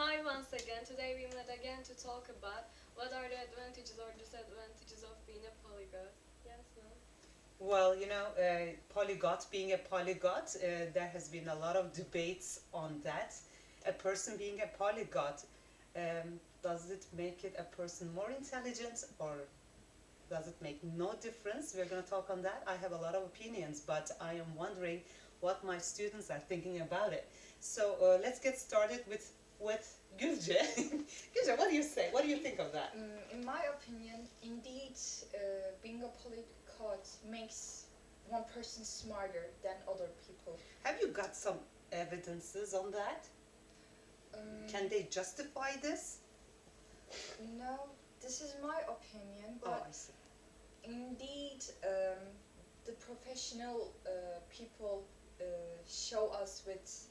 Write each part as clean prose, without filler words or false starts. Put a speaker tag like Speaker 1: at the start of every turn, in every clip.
Speaker 1: Hi once again. Today we met again to talk about what are the advantages or disadvantages of being a polyglot. Yes, no?
Speaker 2: Well, polyglot, being a polyglot, there has been a lot of debates on that. A person being a polyglot, does it make it a person more intelligent or does it make no difference? We're going to talk on that. I have a lot of opinions, but I am wondering what my students are thinking about it. So let's get started with Gülce. Gülce, what do you say? What do you think of that?
Speaker 3: In my opinion, indeed, being a polyglot makes one person smarter than other people.
Speaker 2: Have you got some evidences on that? Can they justify this?
Speaker 3: No, this is my opinion,
Speaker 2: Oh,
Speaker 3: but
Speaker 2: I see.
Speaker 3: indeed, the professional people show us with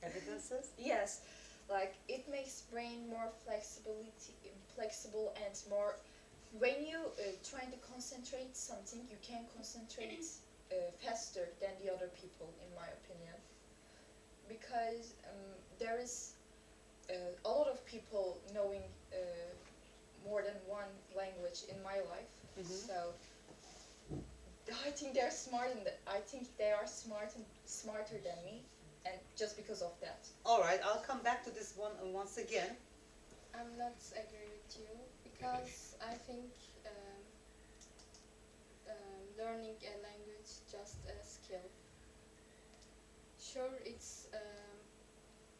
Speaker 2: Evidences?
Speaker 3: yes, like it makes brain more flexible and more. When you trying to concentrate something, you can concentrate faster than the other people, in my opinion, because there is a lot of people knowing more than one language in my life. So I think they're smart, and I think they are smarter than me, and just because of that.
Speaker 2: All right, I'll come back to this one once again.
Speaker 1: I'm not agree with you because I think learning a language just a skill. Sure, it's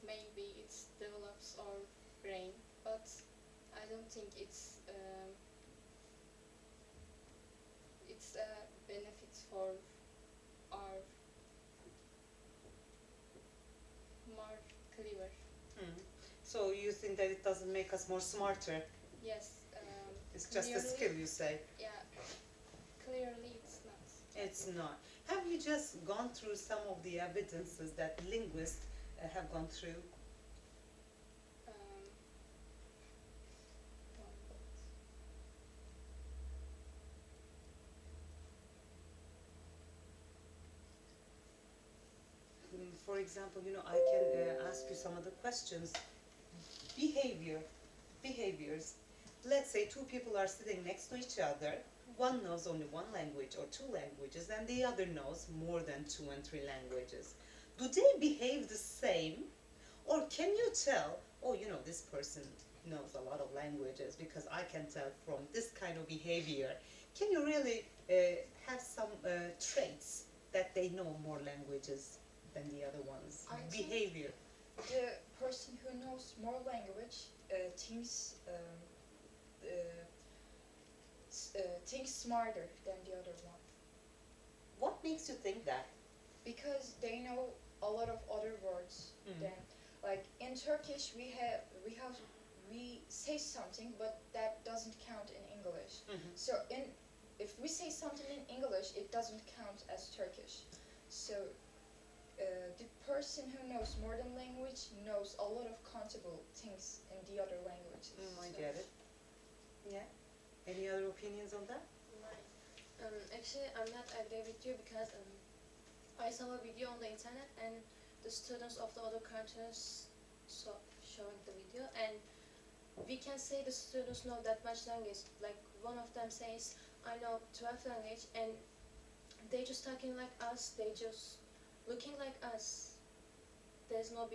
Speaker 1: maybe it develops our brain, but I don't think it's a benefit for our more clever.
Speaker 2: So you think that it doesn't make us more smarter?
Speaker 1: Yes.
Speaker 2: It's just a
Speaker 1: Clearly,
Speaker 2: skill, you say?
Speaker 1: yeah. Clearly, it's not.
Speaker 2: It's not. Have you just gone through some of the evidences that linguists have gone through?
Speaker 1: Um,
Speaker 2: For example, I can ask you some other questions. Behavior, behaviors. Let's say two people are sitting next to each other. One knows only one language or two languages, and the other knows more than two and three languages. Do they behave the same? Or can you tell, oh, this person knows a lot of languages because I can tell from this kind of behavior. Can you really have some traits that they know more languages than the other ones?
Speaker 3: I think
Speaker 2: Behavior.
Speaker 3: the person who knows more language thinks smarter than the other one,
Speaker 2: What makes you think that?
Speaker 3: because they know a lot of other words. Than, like in Turkish, we say something, but that doesn't count in English. So if we say something in English, it doesn't count as Turkish. So the person who knows more than language knows a lot of countable things in the other languages.
Speaker 2: I get it. Yeah. Any other opinions on that?
Speaker 1: Actually, I'm not agree with you because I saw a video on the internet and the students of the other countries showing the video, and we can say the students know that much language. Like one of them says, I know 12 language, and they just talking like us. They just looking like us. There's no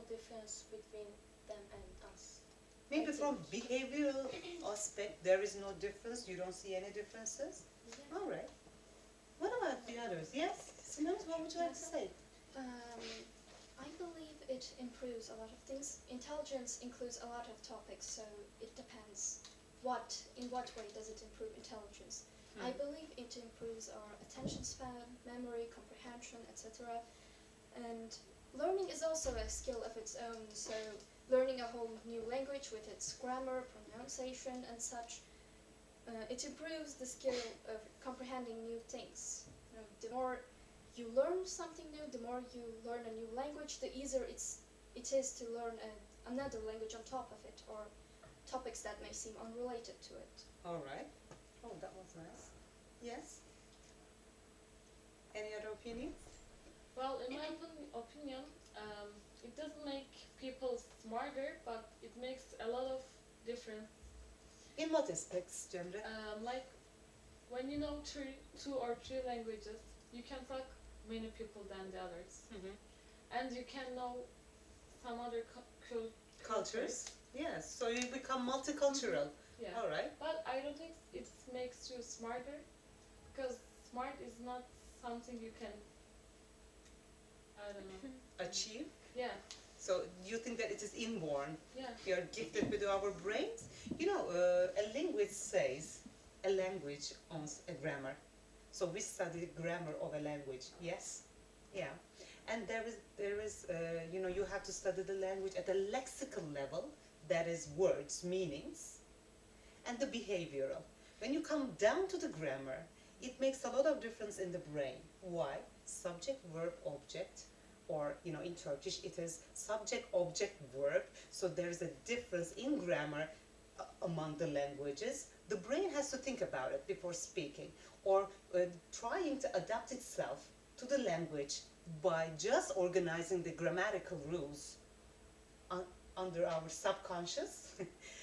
Speaker 1: difference between them and us.
Speaker 2: Maybe from behavioral aspect, there is no difference. You don't see any differences?
Speaker 1: Yeah.
Speaker 2: All right. What about the others? Yes? Simone, what would you like to say?
Speaker 4: I believe it improves a lot of things. Intelligence includes a lot of topics, so it depends in what way does it improve intelligence. I believe it improves our attention span, memory, comprehension, etc. And learning is also a skill of its own, so learning a whole new language with its grammar, pronunciation, and such, it improves the skill of comprehending new things. The more you learn something new, the more you learn a new language, the easier it is to learn another language on top of it, or topics that may seem unrelated to it.
Speaker 2: All right. Oh, that was nice. Yes? Any other opinions?
Speaker 5: Well, in my opinion, it doesn't make people smarter, but it makes a lot of difference.
Speaker 2: In what aspects, Cemre?
Speaker 5: Like when you know two or three languages, you can talk many people than the others, and you can know some other
Speaker 2: Cultures? Yes, so you become multicultural.
Speaker 5: Yeah.
Speaker 2: All right.
Speaker 5: But I don't think it makes you smarter, because smart is not something you can, I don't know.
Speaker 2: Achieve?
Speaker 5: Yeah,
Speaker 2: So you think that it is inborn?
Speaker 5: yeah.
Speaker 2: We are gifted with our brains? You know, a linguist says a language owns a grammar. So we study the grammar of a language, yes? Yeah. And there is you know, you have to study the language at a lexical level, that is words, meanings, and the behavioral. When you come down to the grammar, it makes a lot of difference in the brain. Why? Subject, verb, object, or you know, in Turkish it is subject, object, verb. So there is a difference in grammar among the languages. The brain has to think about it before speaking, or trying to adapt itself to the language by just organizing the grammatical rules under our subconscious.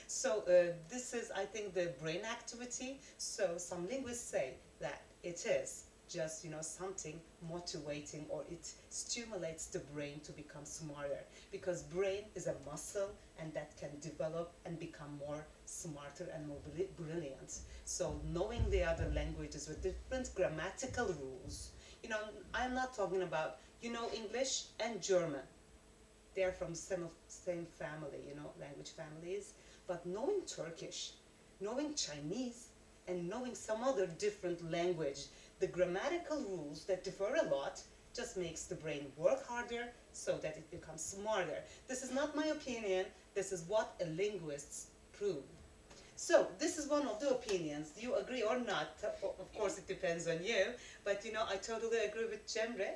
Speaker 2: So this is, I think, the brain activity. So some linguists say that it is just, you know, something motivating, or it stimulates the brain to become smarter, because brain is a muscle and that can develop and become more smarter and more brilliant. So knowing the other languages with different grammatical rules, you know, I'm not talking about, you know, English and German. They're from same family, you know, language families. But knowing Turkish, knowing Chinese, and knowing some other different language, the grammatical rules that differ a lot just makes the brain work harder so that it becomes smarter. This is not my opinion. This is what a linguists prove. So this is one of the opinions. Do you agree or not? Of course, it depends on you. But you know, I totally agree with Cemre.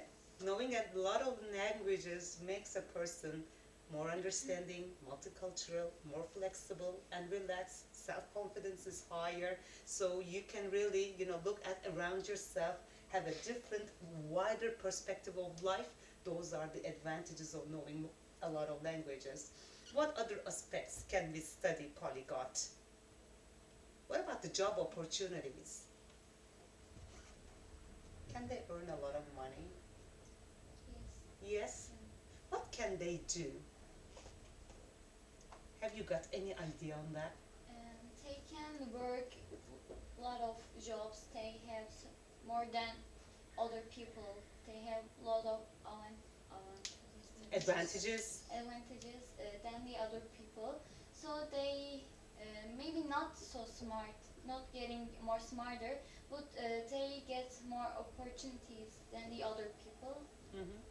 Speaker 2: Knowing a lot of languages makes a person more understanding, multicultural, more flexible, and relaxed. Self-confidence is higher, so you can really, you know, look at around yourself, have a different, wider perspective of life. Those are the advantages of knowing a lot of languages. What other aspects can we study Polyglot? What about the job opportunities? Can they earn a lot of money?
Speaker 4: Yes.
Speaker 2: Yes? What can they do? Have you got any idea on that?
Speaker 6: They can work a lot of jobs. They have more than other people. They have a lot of
Speaker 2: Advantages?
Speaker 6: advantages than the other people. So they maybe not so smart, not getting more smarter, but they get more opportunities than the other people.
Speaker 2: Mm-hmm.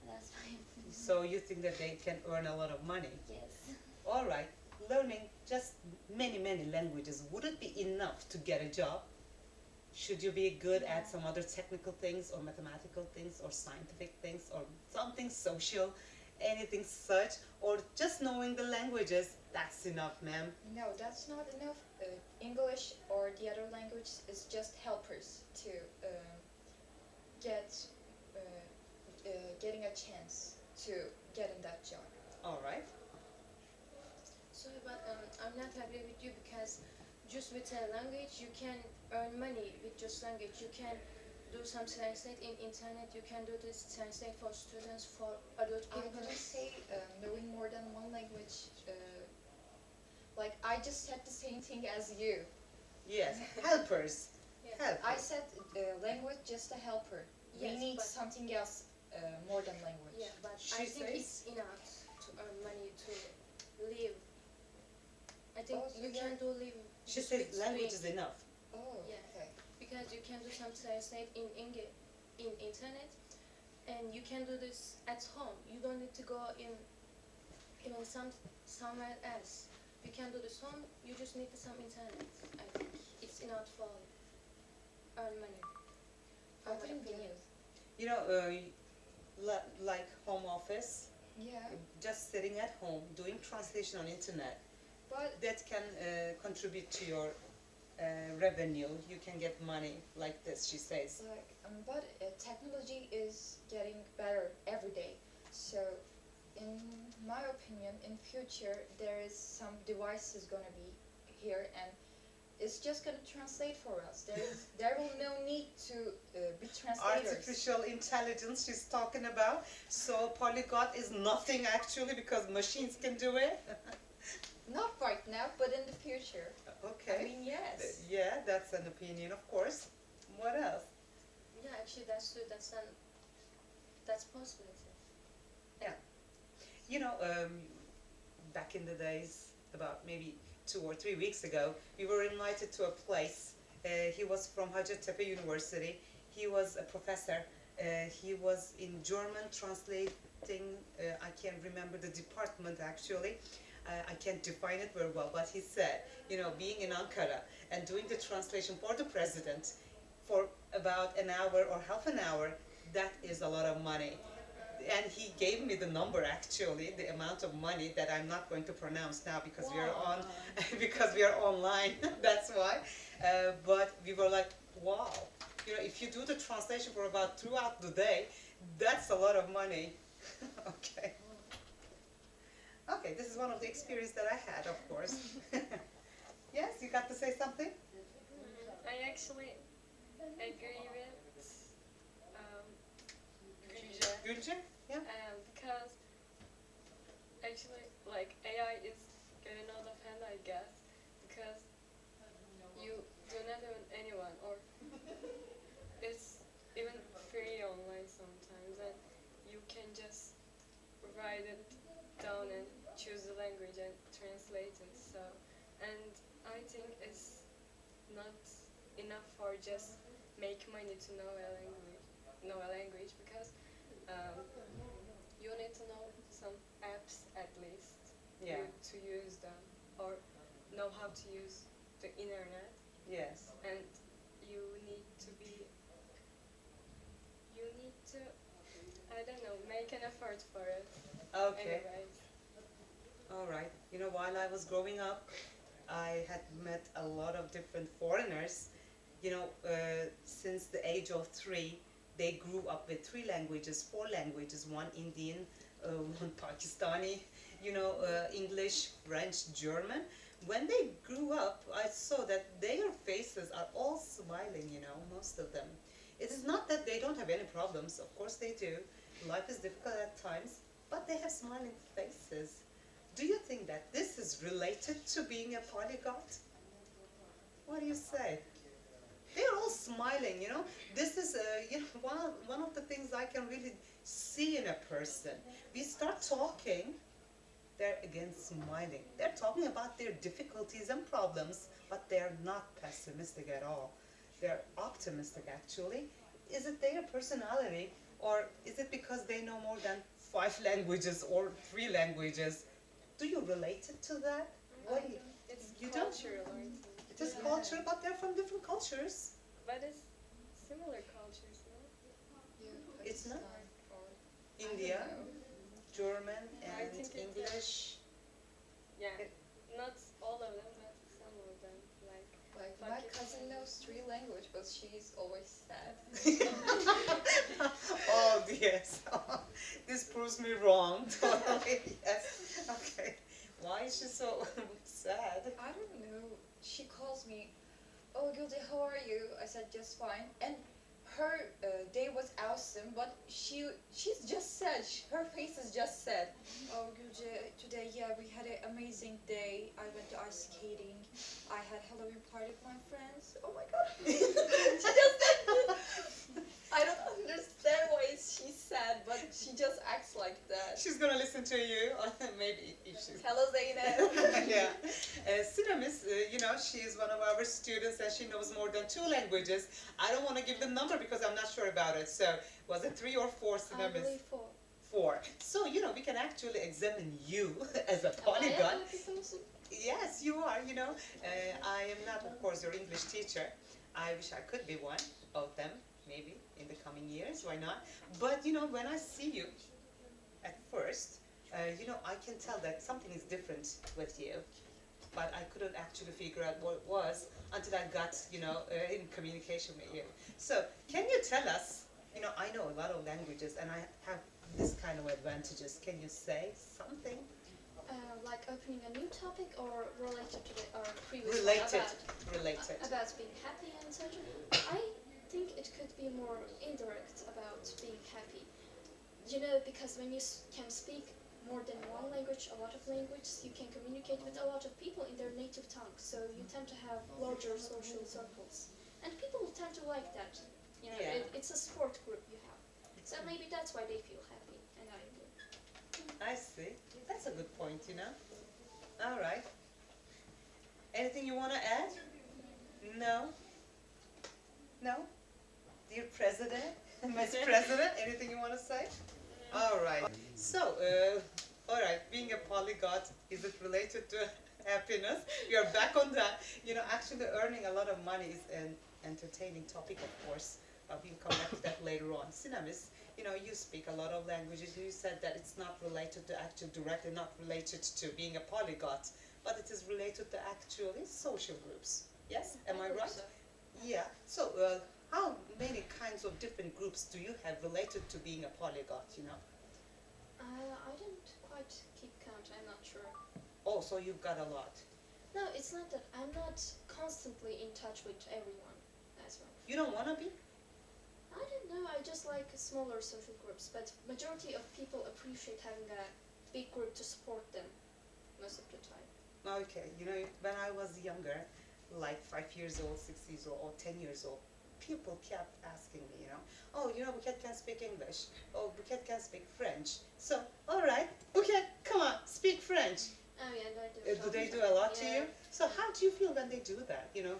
Speaker 6: That's my opinion.
Speaker 2: So you think that they can earn a lot of money?
Speaker 6: Yes.
Speaker 2: All right, learning just many languages, would it be enough to get a job? Should you be good at some other technical things, or mathematical things, or scientific things, or something social, anything such, or just knowing the languages, that's enough, ma'am?
Speaker 3: No, that's not enough. English or the other language is just helpers to getting a chance to get in that job.
Speaker 2: All right.
Speaker 1: Sorry, but I'm not agree with you, because just with a language you can earn money with just language. You can do some translate in internet. You can do this translate for students, for adult
Speaker 3: I
Speaker 1: people.
Speaker 3: wouldn't say knowing more than one language. Like I just said the same thing as you.
Speaker 2: Yes, helpers.
Speaker 1: Yeah.
Speaker 2: Helpers.
Speaker 3: I said language just a helper. We
Speaker 1: Yes,
Speaker 3: need
Speaker 1: but-
Speaker 3: something else more than language.
Speaker 1: Yeah, but
Speaker 2: She
Speaker 1: I think
Speaker 2: says-
Speaker 1: it's enough to earn money to live. I think
Speaker 3: Oh, so
Speaker 1: you
Speaker 3: there-
Speaker 1: can do live.
Speaker 2: She
Speaker 1: just
Speaker 2: says
Speaker 1: with
Speaker 2: language
Speaker 1: doing-
Speaker 2: is enough.
Speaker 3: Oh,
Speaker 1: Yeah.
Speaker 3: okay.
Speaker 1: Because you can do some translate in internet, and you can do this at home. You don't need to go in even somewhere else. You can do this home. You just need some internet. I think it's enough for earn money.
Speaker 3: I
Speaker 1: For my
Speaker 3: didn't
Speaker 1: opinion.
Speaker 3: believe.
Speaker 2: You know, like home office,
Speaker 3: Yeah,
Speaker 2: just sitting at home doing translation on internet,
Speaker 3: but
Speaker 2: that can contribute to your revenue. You can get money like this, she says.
Speaker 3: technology is getting better every day. So in my opinion, in future there is some devices gonna be here, and it's just gonna translate for us. There will no need to be translators.
Speaker 2: Artificial intelligence she's talking about. So polyglot is nothing actually because machines can do it.
Speaker 3: Not right now, but in the future.
Speaker 2: Okay.
Speaker 3: I mean, yes.
Speaker 2: Yeah, that's an opinion, of course. What else?
Speaker 1: Yeah, actually that's true. That's possibility.
Speaker 2: You know, back in the days, about maybe 2 or 3 weeks ago, we were invited to a place. He was from Hacettepe University. He was a professor. He was in German translating. I can't remember the department actually. I can't define it very well, but he said, you know, being in Ankara and doing the translation for the president for about an hour or half an hour, that is a lot of money. And he gave me the number actually, the amount of money that I'm not going to pronounce now because we are on, because we are online. That's why. But we were like, wow, you know, if you do the translation for about throughout the day, that's a lot of money. Okay. Okay, this is one of the experience that I had, of course. Yes, you got to say something?
Speaker 7: I actually agree with Gülce,
Speaker 2: Gülce? Yeah.
Speaker 7: because actually like AI is getting out of hand, I guess, because you do not even anyone, or it's even free online sometimes, and you can just write it down and choose the language and translate it. So, and I think it's not enough for just make money to know a language, because you need to know some apps at least
Speaker 2: Yeah.
Speaker 7: to use them, or know how to use the internet,
Speaker 2: Yes.
Speaker 7: and you need to I don't know, make an effort for it.
Speaker 2: Okay.
Speaker 7: Anyways.
Speaker 2: All right. You know, while I was growing up, I had met a lot of different foreigners. You know, since the age of 3, they grew up with 3 languages, 4 languages, one Indian, one Pakistani, you know, English, French, German. When they grew up, I saw that their faces are all smiling, you know, most of them. It is not that they don't have any problems, of course they do. Life is difficult at times, but they have smiling faces. Do you think that this is related to being a polyglot? What do you say? They're all smiling, you know. This is you know, one of the things I can really see in a person. We start talking, they're again smiling. They're talking about their difficulties and problems, but they're not pessimistic at all. They're optimistic actually. Is it their personality, or is it because they know more than 5 languages or 3 languages? Do you relate it to that? What do you,
Speaker 7: It's
Speaker 2: you don't?
Speaker 7: cultural, I think.
Speaker 2: It is culture, but they're from different cultures.
Speaker 7: But it's similar cultures, no?
Speaker 3: Yeah,
Speaker 2: It's not.
Speaker 3: Pakistan or
Speaker 2: India,
Speaker 3: I don't know.
Speaker 2: German,
Speaker 7: I
Speaker 2: and
Speaker 7: think it-
Speaker 2: English.
Speaker 7: Yeah,
Speaker 2: It-
Speaker 7: not all of them, but some of them. Like,
Speaker 3: Like my
Speaker 7: Pakistan.
Speaker 3: cousin knows 3 languages, but she's always sad.
Speaker 2: Oh yes, this proves me wrong. Totally. Yes. Okay. Why is she so sad?
Speaker 3: I don't know. She calls me, "Oh, Gülce, how are you?" I said, "Just fine." And her day was awesome, but she's just sad. Her face is just sad. "Oh, Gülce, today, yeah, we had an amazing day. I went to ice skating. I had Halloween party with my friends." Oh my god. She just I don't understand why she's sad, but she just acts like that.
Speaker 2: She's gonna listen to you, maybe if she's.
Speaker 3: Hello, Zeynep.
Speaker 2: Yeah. Sinamis, you know, she is one of our students and she knows more than 2 languages. I don't want to give the number because I'm not sure about it. So, was it 3 or 4,
Speaker 4: I
Speaker 2: Sinamis?
Speaker 4: believe 4.
Speaker 2: 4. So, you know, we can actually examine you as a
Speaker 4: Am I
Speaker 2: polyglot.
Speaker 4: a lucky person?
Speaker 2: Yes, you are, you know. I am not, of course, your English teacher. I wish I could be one of them, maybe, in the coming years, why not? But, you know, when I see you at first, you know, I can tell that something is different with you. But I couldn't actually figure out what it was until I got, you know, in communication with you. So, can you tell us, you know, I know a lot of languages and I have this kind of advantages? Can you say something?
Speaker 4: Like opening a new topic or related to the previous
Speaker 2: Related.
Speaker 4: one
Speaker 2: Related.
Speaker 4: about being happy and such. I think it could be more indirect about being happy. You know, because when you can speak more than one language, a lot of languages, you can communicate with a lot of people in their native tongue. So you tend to have larger social circles, and people tend to like that. You know,
Speaker 2: Yeah.
Speaker 4: it's a support group you have. So maybe that's why they feel happy, and I agree.
Speaker 2: I see. That's a good point, you know. All right. Anything you want to add? No? No? Dear President, Mr. President, anything you want to say? All right. So, all right, being a polyglot, is it related to happiness? You're back on that. You know, actually earning a lot of money is an entertaining topic, of course. We'll come back to that later on. Sinamis, you know, you speak a lot of languages. You said that it's not related to actually directly not related to being a polyglot, but it is related to actually social groups. Yes, am I right?
Speaker 1: So.
Speaker 2: Yeah. So, how many kinds of different groups do you have related to being a polyglot? You know.
Speaker 4: I don't quite keep count. I'm not sure.
Speaker 2: Oh, so you've got a lot.
Speaker 4: No, it's not that I'm not constantly in touch with everyone as well.
Speaker 2: You don't want to be?
Speaker 4: I don't know, I just like smaller social groups, but majority of people appreciate having a big group to support them most of the time.
Speaker 2: Okay. You know, when I was younger, like 5 years old, 6 years old, or 10 years old, people kept asking me, you know, oh, you know, Buket can speak English. Oh, Buket can speak French. So, all right, Buket, come on, speak French.
Speaker 4: Oh yeah, they do.
Speaker 2: Do they do a lot to you?
Speaker 4: Yeah.
Speaker 2: So how do you feel when they do that, you know?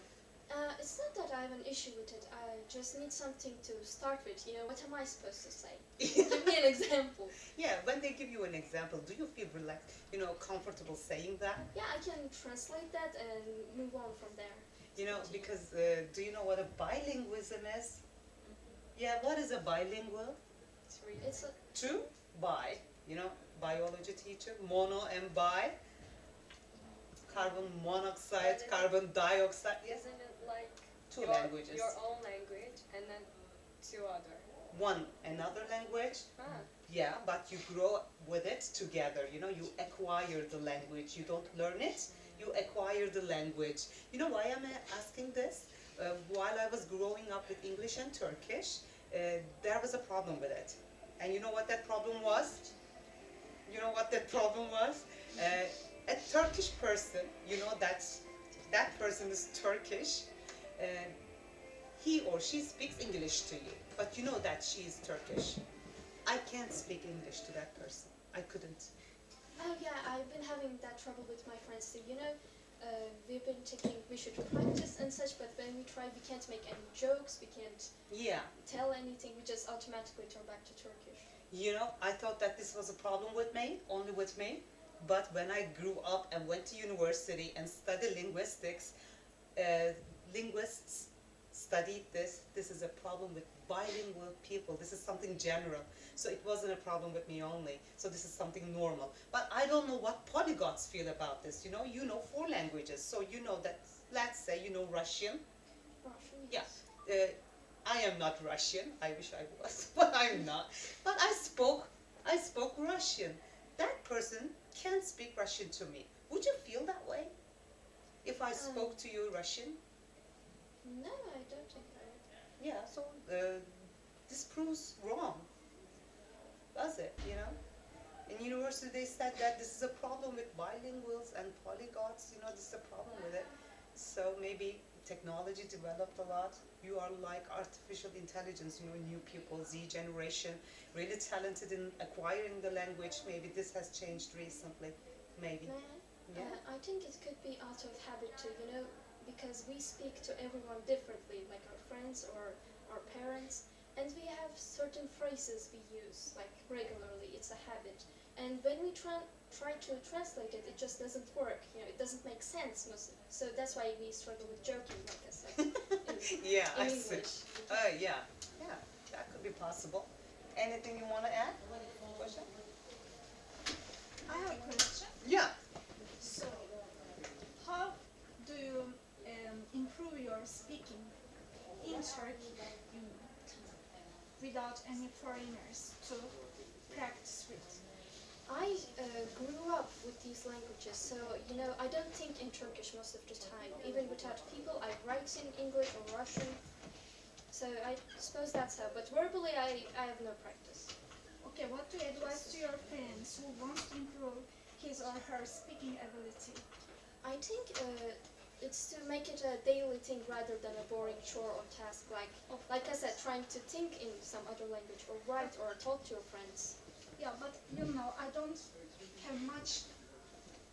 Speaker 4: It's not that I have an issue with it, I just need something to start with, you know, what am I supposed to say? Give me an example.
Speaker 2: Yeah, when they give you an example, do you feel relaxed, you know, comfortable saying that?
Speaker 4: Yeah, I can translate that and move on from there.
Speaker 2: You know, because do you know what a bilingualism is? Yeah, what is a bilingual?
Speaker 4: It's a,
Speaker 2: Two, bi, you know, biology teacher, mono and bi. Carbon monoxide, carbon dioxide. Yes,
Speaker 7: Isn't it like
Speaker 2: two languages.
Speaker 7: your own language and then two other?
Speaker 2: One, another language.
Speaker 7: Ah.
Speaker 2: Yeah, but you grow with it together. You know, you acquire the language. You don't learn it, you acquire the language. You know why I'm asking this? While I was growing up with English and Turkish, there was a problem with it. And you know what that problem was? You know what that problem was? A Turkish person, you know that person is Turkish, he or she speaks English to you, but you know that she is Turkish. I can't speak English to that person. I couldn't.
Speaker 4: oh yeah, I've been having that trouble with my friends too, you know. We've been taking, we should practice and such, but when we try, we can't make any jokes, we can't
Speaker 2: Yeah.
Speaker 4: tell anything, we just automatically turn back to Turkish.
Speaker 2: You know, I thought that this was a problem with me, only with me. But when I grew up and went to university and studied linguistics, linguists studied this. This is a problem with bilingual people. This is something general. So it wasn't a problem with me only. So this is something normal. But I don't know what polyglots feel about this. You know 4 languages. So you know that, let's say you know Russian.
Speaker 4: Russian,
Speaker 2: Yeah.
Speaker 4: yes.
Speaker 2: I am not Russian. I wish I was, but I'm not. But I spoke Russian. That person can speak Russian to me. Would you feel that way if I spoke to you Russian?
Speaker 4: No, I don't think I would.
Speaker 2: Yeah, so this proves wrong, does it, you know? In university they said that this is a problem with bilinguals and polyglots, you know, this is a problem with it. So maybe technology developed a lot. You are like artificial intelligence, you know, new people, Z generation, really talented in acquiring the language. Maybe this has changed recently, maybe.
Speaker 4: May I?
Speaker 2: Yeah.
Speaker 4: I think it could be out of habit too, you know, because we speak to everyone differently, like our friends or our parents, and we have certain phrases we use, like regularly, it's a habit. And when we try to translate it, it just doesn't work, you know, it doesn't make sense most of it. So that's why we struggle with joking, like I said,
Speaker 2: Yeah,
Speaker 4: in
Speaker 2: I see.
Speaker 4: English.
Speaker 2: Yeah, that could be possible. Anything you want to add? Question?
Speaker 8: I have a question.
Speaker 2: Yeah.
Speaker 8: So, how do you improve your speaking in Turkey without any foreigners to
Speaker 4: with these languages. So, I don't think in Turkish most of the time. Even without people, I write in English or Russian. So I suppose that's how. But verbally, I have no practice.
Speaker 8: Okay, what do you advise to your friends who want to improve his or her speaking ability?
Speaker 4: I think it's to make it a daily thing rather than a boring chore or task. Like I said, trying to think in some other language or write or talk to your friends.
Speaker 8: Yeah, but I don't have much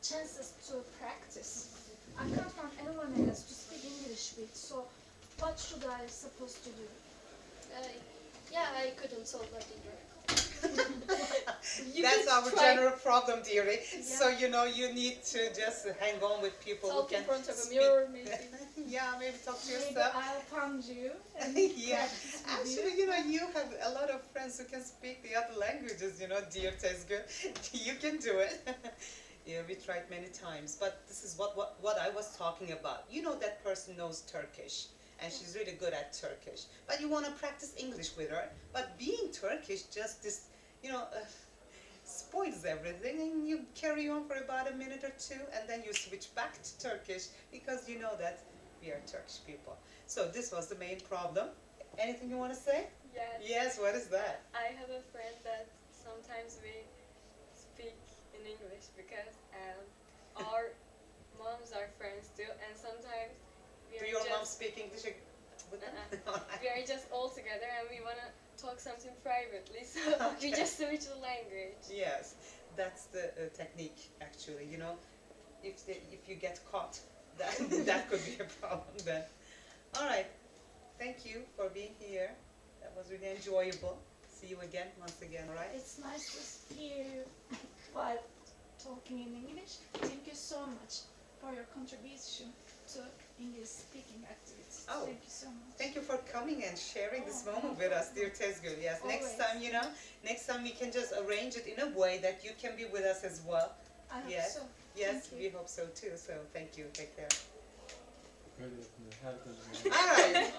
Speaker 8: chances to practice. I can't find anyone else to speak English with, so what should I supposed to do?
Speaker 4: Yeah, I couldn't solve that either.
Speaker 2: That's our
Speaker 3: try-
Speaker 2: general problem, dearie. So you need to just hang on with people
Speaker 4: Talk
Speaker 2: who
Speaker 4: in
Speaker 2: can
Speaker 4: front of a
Speaker 2: speak.
Speaker 4: mirror, maybe.
Speaker 2: Yeah, maybe talk to
Speaker 8: Maybe
Speaker 2: yourself.
Speaker 8: I'll find you and
Speaker 2: Yeah,
Speaker 8: practice with
Speaker 2: actually,
Speaker 8: you.
Speaker 2: you have a lot of friends who can speak the other languages, dear Tezgün. You can do it. Yeah, we tried many times, but this is what I was talking about. That person knows Turkish, and she's really good at Turkish, but you want to practice English with her, but being Turkish just spoils everything, and you carry on for about a minute or two, and then you switch back to Turkish, because you know that we are Turkish people. So this was the main problem. Anything you want to say?
Speaker 7: Yes.
Speaker 2: Yes, what is that?
Speaker 7: I have a friend that sometimes we speak in English because our moms are friends too, and sometimes we
Speaker 2: Do
Speaker 7: are
Speaker 2: your
Speaker 7: just
Speaker 2: mom speak English with them?
Speaker 7: we are just all together and we wanna talk something privately, so we
Speaker 2: Okay.
Speaker 7: just switch the language.
Speaker 2: Yes, that's the technique actually. If you get caught, that could be a problem then. All right, thank you for being here. That was really enjoyable. See you again once again. All right.
Speaker 8: It's nice to hear you while talking in English. Thank you so much for your contribution to English speaking activities.
Speaker 2: Oh.
Speaker 8: Thank you so much.
Speaker 2: Thank you for coming and sharing this
Speaker 8: Oh,
Speaker 2: moment with us, dear Tezgül. Yes, next
Speaker 8: Always.
Speaker 2: time, next time we can just arrange it in a way that you can be with us as well.
Speaker 8: I hope
Speaker 2: Yes.
Speaker 8: so.
Speaker 2: Yes,
Speaker 8: Thank you.
Speaker 2: we hope so too. So thank you. Take care.
Speaker 9: Böyle yapılıyor. Herkes böyle.
Speaker 2: All right.